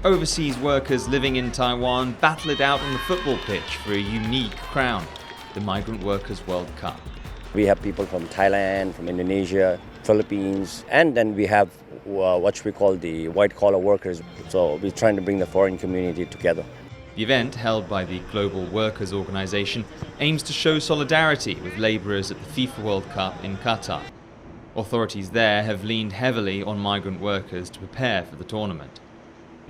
overseas workers living in Taiwan battle it out on the football pitch for a unique crown, the Migrant Workers World Cup. We have people from Thailand, from Indonesia, Philippines, and then we have what we call the white-collar workers. So we're trying to bring the foreign community together. The event, held by the Global Workers Organization, aims to show solidarity with laborers at the FIFA World Cup in Qatar. Authorities there have leaned heavily on migrant workers to prepare for the tournament.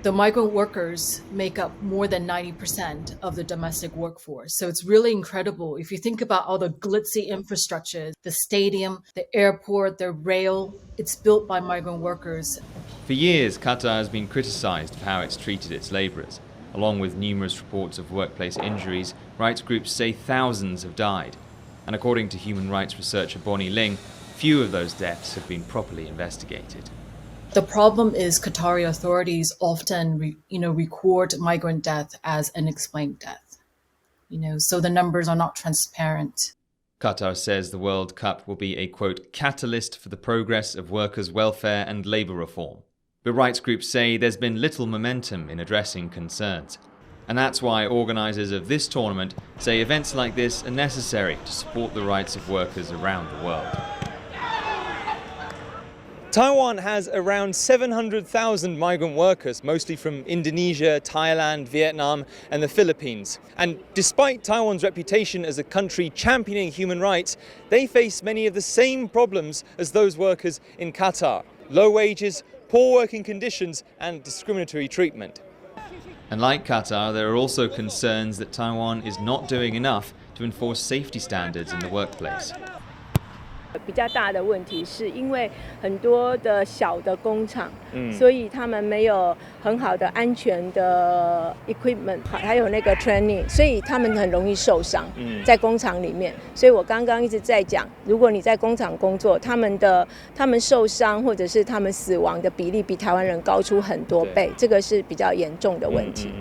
The migrant workers make up more than 90% of the domestic workforce. So it's really incredible. If you think about all the glitzy infrastructure, the stadium, the airport, the rail, it's built by migrant workers. For years, Qatar has been criticized for how it's treated its laborers. Along with numerous reports of workplace injuries, rights groups say thousands have died. And according to human rights researcher Bonnie Ling, few of those deaths have been properly investigated. The problem is Qatari authorities often, record migrant death as unexplained death. So the numbers are not transparent. Qatar says the World Cup will be a, quote, catalyst for the progress of workers' welfare and labour reform. But rights groups say there's been little momentum in addressing concerns. And that's why organisers of this tournament say events like this are necessary to support the rights of workers around the world. Taiwan has around 700,000 migrant workers, mostly from Indonesia, Thailand, Vietnam and the Philippines. And despite Taiwan's reputation as a country championing human rights, they face many of the same problems as those workers in Qatar: low wages, poor working conditions and discriminatory treatment. And like Qatar, there are also concerns that Taiwan is not doing enough to enforce safety standards in the workplace. 比较大的问题是因为很多的小的工厂，所以他们没有很好的安全的 equipment， 还有那个 training， 所以他们很容易受伤，在工厂里面。所以我刚刚一直在讲，如果你在工厂工作，他们受伤或者是他们死亡的比例比台湾人高出很多倍，这个是比较严重的问题。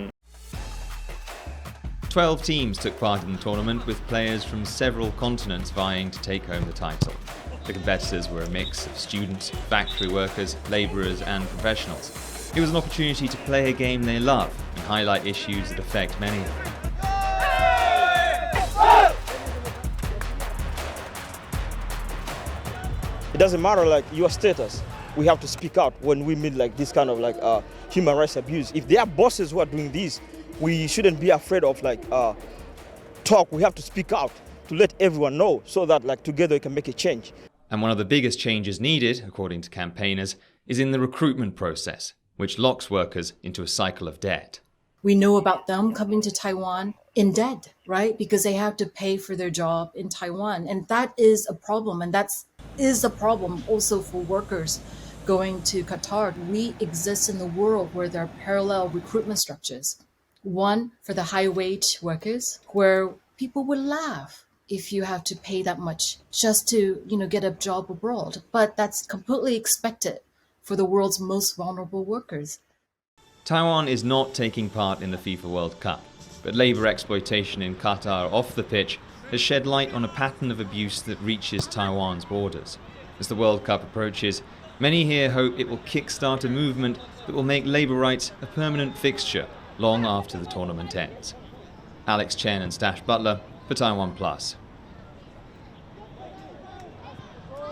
12 teams took part in the tournament, with players from several continents vying to take home the title. The competitors were a mix of students, factory workers, labourers and professionals. It was an opportunity to play a game they love and highlight issues that affect many of them. It doesn't matter your status. We have to speak out when we meet this kind of human rights abuse. If there are bosses who are doing this, we shouldn't be afraid of talk. We have to speak out to let everyone know so that together we can make a change. And one of the biggest changes needed, according to campaigners, is in the recruitment process, which locks workers into a cycle of debt. We know about them coming to Taiwan in debt, right? Because they have to pay for their job in Taiwan. And that is a problem. And that is a problem also for workers going to Qatar. We exist in the world where there are parallel recruitment structures. One for the high-wage workers, where people would laugh if you have to pay that much just to, get a job abroad. But that's completely expected for the world's most vulnerable workers. Taiwan is not taking part in the FIFA World Cup, but labour exploitation in Qatar off the pitch has shed light on a pattern of abuse that reaches Taiwan's borders. As the World Cup approaches, many here hope it will kickstart a movement that will make labour rights a permanent fixture long after the tournament ends. Chen and Staś Butler for TaiwanPlus.